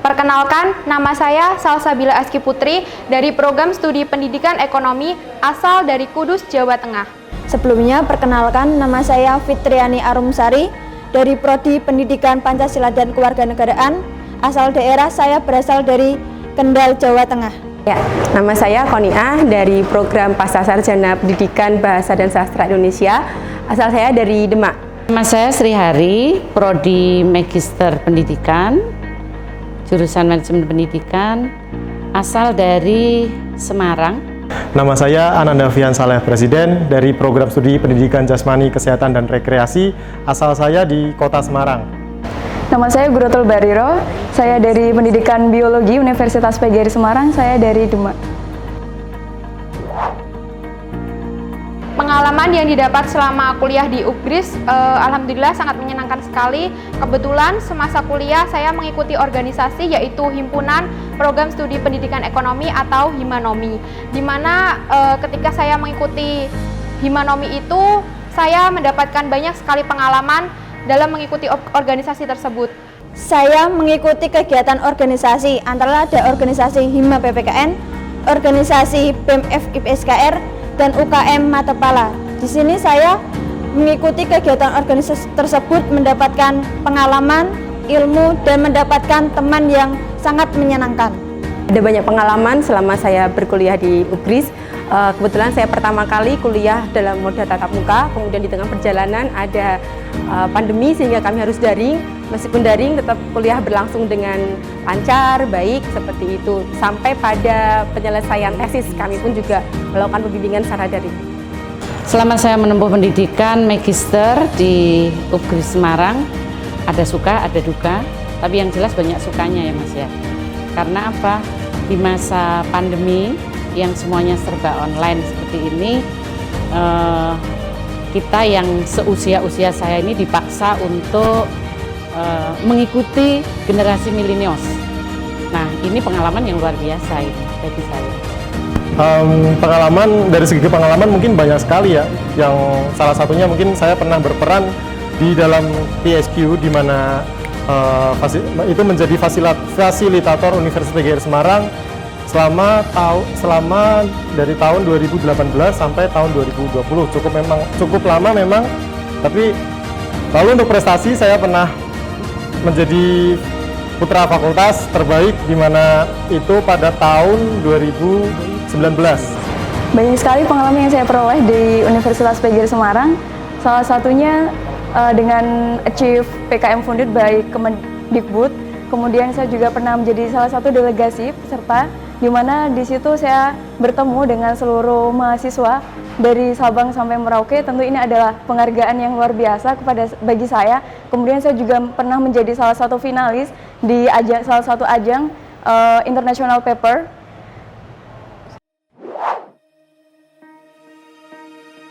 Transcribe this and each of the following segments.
Perkenalkan, nama saya Salsabila Aski Putri dari Program Studi Pendidikan Ekonomi asal dari Kudus, Jawa Tengah. Sebelumnya, perkenalkan, nama saya Fitriani Arumsari dari Prodi Pendidikan Pancasila dan Kewarganegaraan. Asal daerah saya berasal dari Kendal, Jawa Tengah. Ya, nama saya Koniah dari Program Pascasarjana Pendidikan Bahasa dan Sastra Indonesia. Asal saya dari Demak. Nama saya Sri Hari, Prodi Magister Pendidikan, jurusan Manajemen Pendidikan, asal dari Semarang. Nama saya Ananda Fian Saleh Presiden dari Program Studi Pendidikan Jasmani, Kesehatan, dan Rekreasi, asal saya di Kota Semarang. Nama saya Gurotul Bariro, saya dari Pendidikan Biologi Universitas PGRI Semarang, saya dari Demak. Pengalaman yang didapat selama kuliah di UGRIS, alhamdulillah sangat menyenangkan sekali. Kebetulan semasa kuliah saya mengikuti organisasi yaitu Himpunan Program Studi Pendidikan Ekonomi atau Himanomi. Di mana ketika saya mengikuti Himanomi itu, saya mendapatkan banyak sekali pengalaman dalam mengikuti organisasi tersebut. Saya mengikuti kegiatan organisasi, antara ada organisasi Hima PPKN, organisasi BEM FIPSKR, dan UKM Matepala. Di sini saya mengikuti kegiatan organisasi tersebut, mendapatkan pengalaman, ilmu, dan mendapatkan teman yang sangat menyenangkan. Ada banyak pengalaman selama saya berkuliah di UGRIS. Kebetulan saya pertama kali kuliah dalam moda tatap muka, kemudian di tengah perjalanan ada pandemi sehingga kami harus daring. Meskipun daring, tetap kuliah berlangsung dengan lancar, baik, seperti itu. Sampai pada penyelesaian tesis, kami pun juga melakukan pembimbingan secara daring. Selama saya menempuh pendidikan Magister di UGRIS Semarang, ada suka, ada duka, tapi yang jelas banyak sukanya ya Mas ya. Karena apa? Di masa pandemi yang semuanya serba online seperti ini, kita yang seusia-usia saya ini dipaksa untuk mengikuti generasi milenials. Nah, ini pengalaman yang luar biasa ini bagi saya. Pengalaman, dari segi pengalaman mungkin banyak sekali ya. Yang salah satunya mungkin saya pernah berperan di dalam PSQ, di mana itu menjadi fasilitator Universitas PGRI Semarang selama dari tahun 2018 sampai tahun 2020. Cukup lama memang, tapi lalu untuk prestasi saya pernah menjadi putra fakultas terbaik, di mana itu pada tahun 2019. Banyak sekali pengalaman yang saya peroleh di Universitas PGRI Semarang. Salah satunya dengan achieve PKM funded by Kemendikbud. Kemudian saya juga pernah menjadi salah satu delegasi peserta, di mana di situ saya bertemu dengan seluruh mahasiswa dari Sabang sampai Merauke. Tentu ini adalah penghargaan yang luar biasa bagi saya. Kemudian saya juga pernah menjadi salah satu finalis di salah satu ajang international paper.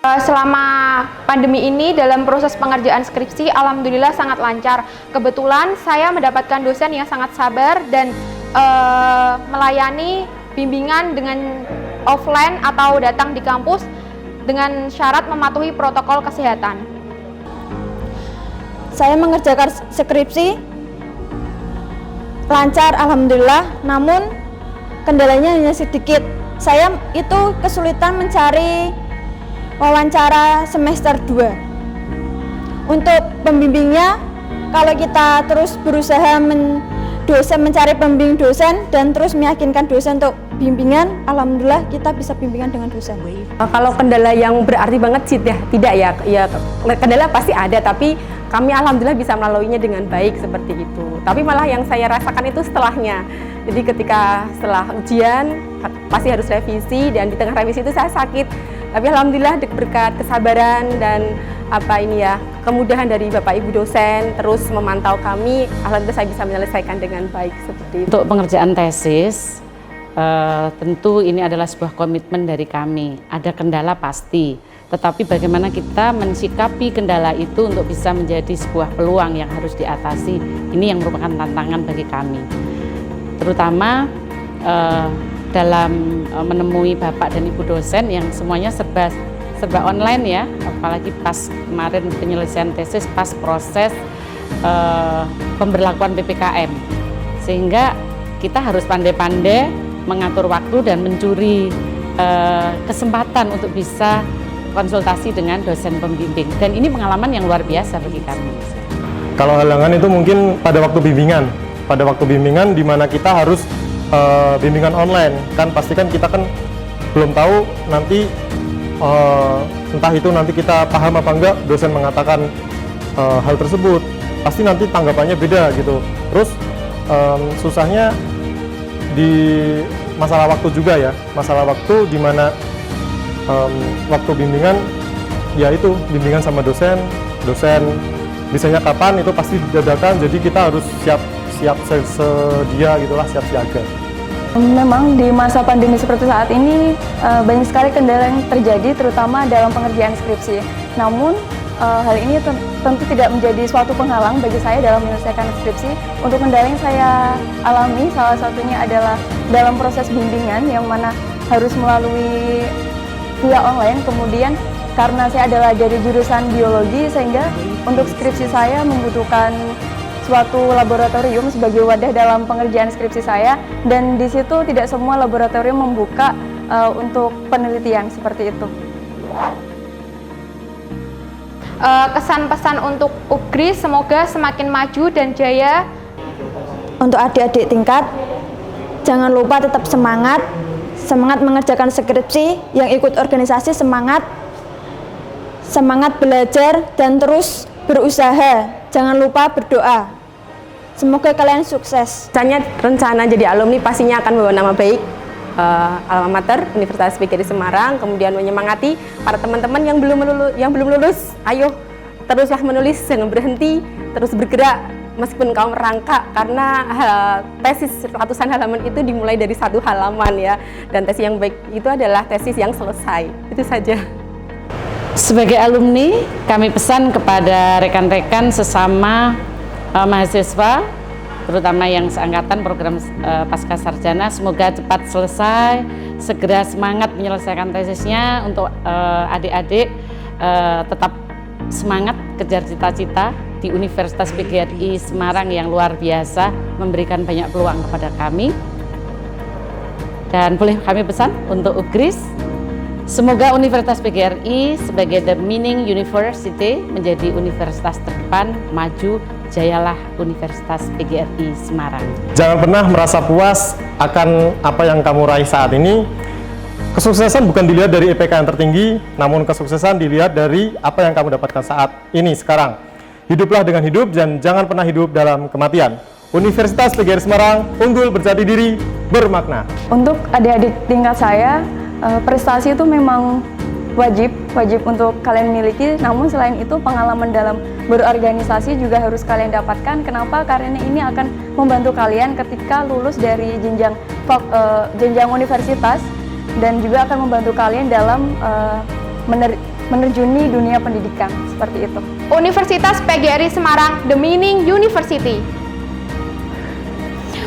Selama pandemi ini dalam proses pengerjaan skripsi, alhamdulillah sangat lancar. Kebetulan saya mendapatkan dosen yang sangat sabar dan melayani bimbingan dengan offline atau datang di kampus dengan syarat mematuhi protokol kesehatan. Saya mengerjakan skripsi lancar, alhamdulillah, namun kendalanya hanya sedikit. Saya itu kesulitan mencari wawancara semester 2. Untuk pembimbingnya, kalau kita terus berusaha mencari pembimbing dosen dan terus meyakinkan dosen untuk bimbingan, alhamdulillah kita bisa bimbingan dengan dosen. Kalau kendala yang berarti banget sih tidak ya, kendala pasti ada, tapi kami alhamdulillah bisa melaluinya dengan baik seperti itu. Tapi malah yang saya rasakan itu setelahnya. Jadi setelah ujian pasti harus revisi, dan di tengah revisi itu saya sakit. Tapi alhamdulillah berkat kesabaran dan kemudahan dari Bapak Ibu dosen terus memantau kami, alhamdulillah saya bisa menyelesaikan dengan baik seperti itu. Untuk pengerjaan tesis, tentu ini adalah sebuah komitmen dari kami. Ada kendala pasti, tetapi bagaimana kita mensikapi kendala itu untuk bisa menjadi sebuah peluang yang harus diatasi. Ini yang merupakan tantangan bagi kami. Terutama dalam menemui Bapak dan Ibu dosen yang semuanya serba online ya, apalagi pas kemarin penyelesaian tesis pas proses pemberlakuan PPKM. Sehingga kita harus pandai-pandai mengatur waktu dan mencuri kesempatan untuk bisa konsultasi dengan dosen pembimbing. Dan ini pengalaman yang luar biasa bagi kami. Kalau halangan itu mungkin pada waktu bimbingan. Pada waktu bimbingan di mana kita harus bimbingan online. Kan pasti kan kita kan belum tahu nanti entah itu nanti kita paham apa enggak, dosen mengatakan hal tersebut. Pasti nanti tanggapannya beda gitu. Terus susahnya di masalah waktu juga ya, masalah waktu di mana waktu bimbingan ya itu bimbingan sama dosen bisanya kapan itu pasti dadakan, jadi kita harus siap sedia gitulah, siap siaga. Memang di masa pandemi seperti saat ini banyak sekali kendala yang terjadi terutama dalam pengerjaan skripsi. Namun hal ini tentu tidak menjadi suatu penghalang bagi saya dalam menyelesaikan skripsi. Untuk kendala yang saya alami salah satunya adalah dalam proses bimbingan yang mana harus melalui via online. Kemudian karena saya adalah dari jurusan biologi sehingga untuk skripsi saya membutuhkan suatu laboratorium sebagai wadah dalam pengerjaan skripsi saya, dan di situ tidak semua laboratorium membuka untuk penelitian seperti itu. Kesan pesan untuk UGRIS semoga semakin maju dan jaya. Untuk adik-adik tingkat, jangan lupa tetap semangat mengerjakan skripsi, yang ikut organisasi semangat belajar dan terus berusaha. Jangan lupa berdoa. Semoga kalian sukses. Rencana jadi alumni pastinya akan membawa nama baik alma mater Universitas PGRI Semarang, kemudian menyemangati para teman-teman yang belum lulus. Ayo teruslah menulis, jangan berhenti, terus bergerak meskipun kamu merangkak, karena tesis ratusan halaman itu dimulai dari 1 halaman ya, dan tesis yang baik itu adalah tesis yang selesai. Itu saja. Sebagai alumni, kami pesan kepada rekan-rekan sesama mahasiswa, terutama yang seangkatan program pasca sarjana, semoga cepat selesai, segera semangat menyelesaikan tesisnya. Untuk adik-adik tetap semangat kejar cita-cita di Universitas PGRI Semarang yang luar biasa, memberikan banyak peluang kepada kami. Dan boleh kami pesan untuk UGRIS, semoga Universitas PGRI sebagai the Meaning University menjadi universitas terdepan, maju, jayalah Universitas PGRI Semarang. Jangan pernah merasa puas akan apa yang kamu raih saat ini. Kesuksesan bukan dilihat dari IPK yang tertinggi, namun kesuksesan dilihat dari apa yang kamu dapatkan saat ini, sekarang. Hiduplah dengan hidup dan jangan pernah hidup dalam kematian. Universitas PGRI Semarang, unggul, berjati diri, bermakna. Untuk adik-adik tingkat saya, prestasi itu memang wajib untuk kalian miliki, namun selain itu pengalaman dalam berorganisasi juga harus kalian dapatkan. Kenapa? Karena ini akan membantu kalian ketika lulus dari jenjang universitas, dan juga akan membantu kalian dalam menerjuni dunia pendidikan, seperti itu. Universitas PGRI Semarang, the Meaning University.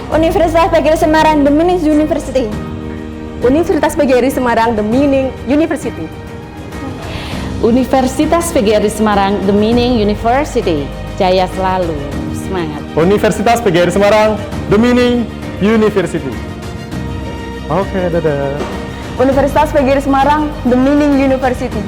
Universitas PGRI Semarang, the Meaning University. Universitas PGRI Semarang, the Meaning University. Universitas PGRI Semarang, the Meaning University. Jaya selalu, semangat. Universitas PGRI Semarang, the Meaning University. Oke, dadah. Universitas PGRI Semarang, the Meaning University.